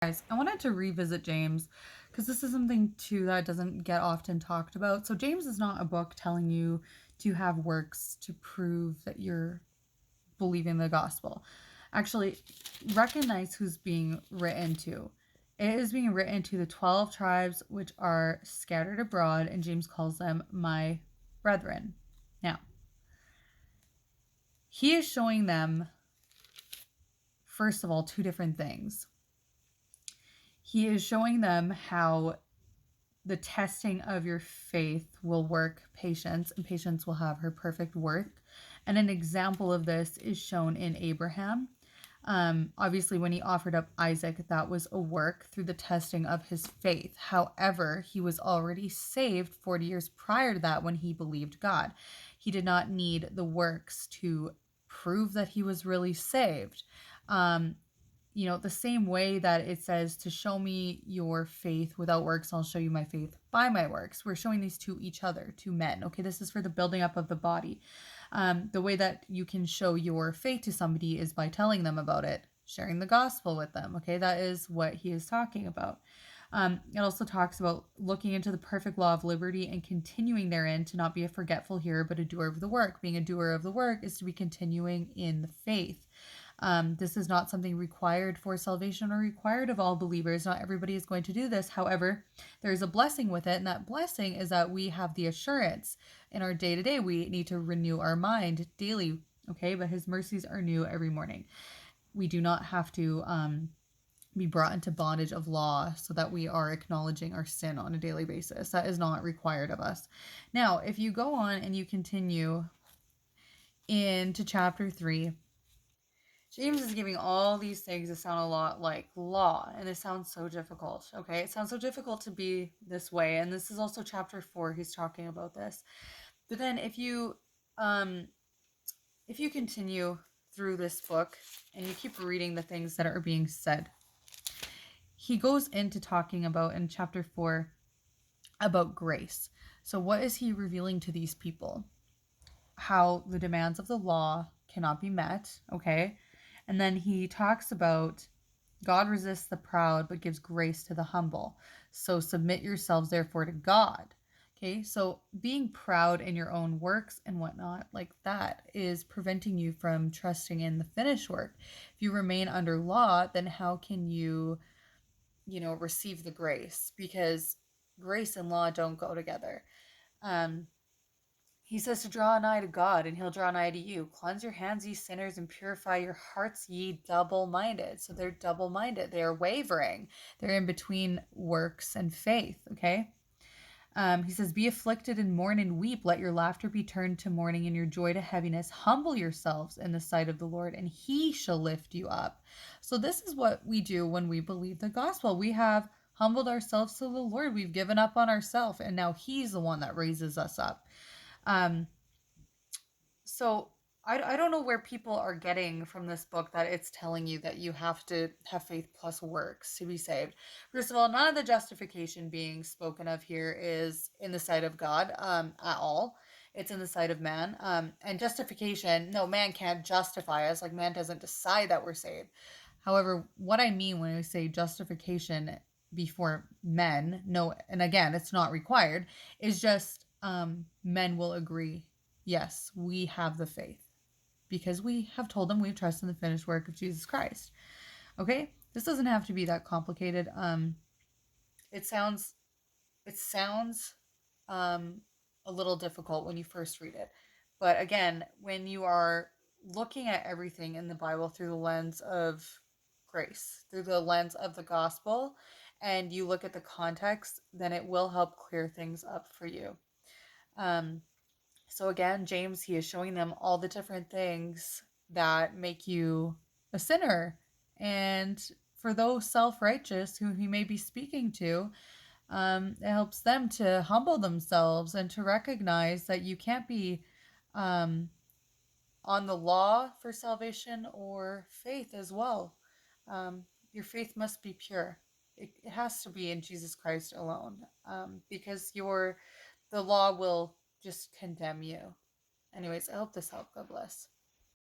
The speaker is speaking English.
Guys, I wanted to revisit James because this is something too that doesn't get often talked about. So, James is not a book telling you to have works to prove that you're believing the gospel. Actually, recognize who's being written to. It is being written to the 12 tribes which are scattered abroad, and James calls them my brethren. Now, he is showing them, first of all, two different things. He is showing them how the testing of your faith will work patience, and patience will have her perfect work. And an example of this is shown in Abraham. Obviously, when he offered up Isaac, that was a work through the testing of his faith. However, he was already saved 40 years prior to that when he believed God. He did not need the works to prove that he was really saved. Um, the same way that it says to show me your faith without works, I'll show you my faith by my works. We're showing these to each other, to men. Okay, this is for the building up of the body. The way that you can show your faith to somebody is by telling them about it, sharing the gospel with them. Okay, that is what he is talking about. It also talks about looking into the perfect law of liberty and continuing therein, to not be a forgetful hearer, but a doer of the work. Being a doer of the work is to be continuing in the faith. This is not something required for salvation or required of all believers. Not everybody is going to do this. However, there is a blessing with it, and that blessing is that we have the assurance in our day to day. We need to renew our mind daily, okay? But his mercies are new every morning. We do not have to be brought into bondage of law so that we are acknowledging our sin on a daily basis. That is not required of us. Now, if you go on and you continue into chapter 3, James is giving all these things that sound a lot like law, and it sounds so difficult, okay? It sounds so difficult to be this way, and this is also chapter 4, he's talking about this. But then if you continue through this book and you keep reading the things that are being said, he goes into talking about in chapter 4 about grace. So what is he revealing to these people? How the demands of the law cannot be met, okay? And then he talks about God resists the proud but gives grace to the humble. So submit yourselves therefore to God. Okay, so being proud in your own works and whatnot, like that, is preventing you from trusting in the finished work. If you remain under law, then how can receive the grace? Because grace and law don't go together. Um, he says to draw nigh to God, and he'll draw nigh to you. Cleanse your hands, ye sinners, and purify your hearts, ye double-minded. So they're double-minded. They're wavering. They're in between works and faith, okay? He says, be afflicted and mourn and weep. Let your laughter be turned to mourning and your joy to heaviness. Humble yourselves in the sight of the Lord, and he shall lift you up. So this is what we do when we believe the gospel. We have humbled ourselves to the Lord. We've given up on ourselves, and now he's the one that raises us up. Um, so I don't know where people are getting from this book that it's telling you that you have to have faith plus works to be saved. First of all, none of the justification being spoken of here is in the sight of God at all. It's in the sight of man. And justification, no, man can't justify us. Like, man doesn't decide that we're saved. However, what I mean when I say justification before men, no, and again, it's not required, is just men will agree, yes, we have the faith because we have told them we trust in the finished work of Jesus Christ. Okay? This doesn't have to be that complicated. It sounds um a little difficult when you first read it. But again, when you are looking at everything in the Bible through the lens of grace, through the lens of the gospel, and you look at the context, then it will help clear things up for you. So again, James, he is showing them all the different things that make you a sinner. And for those self-righteous who he may be speaking to, it helps them to humble themselves and to recognize that you can't be um, on the law for salvation or faith as well. Your faith must be pure. It has to be in Jesus Christ alone, because the law will just condemn you. Anyways, I hope this helped. God bless.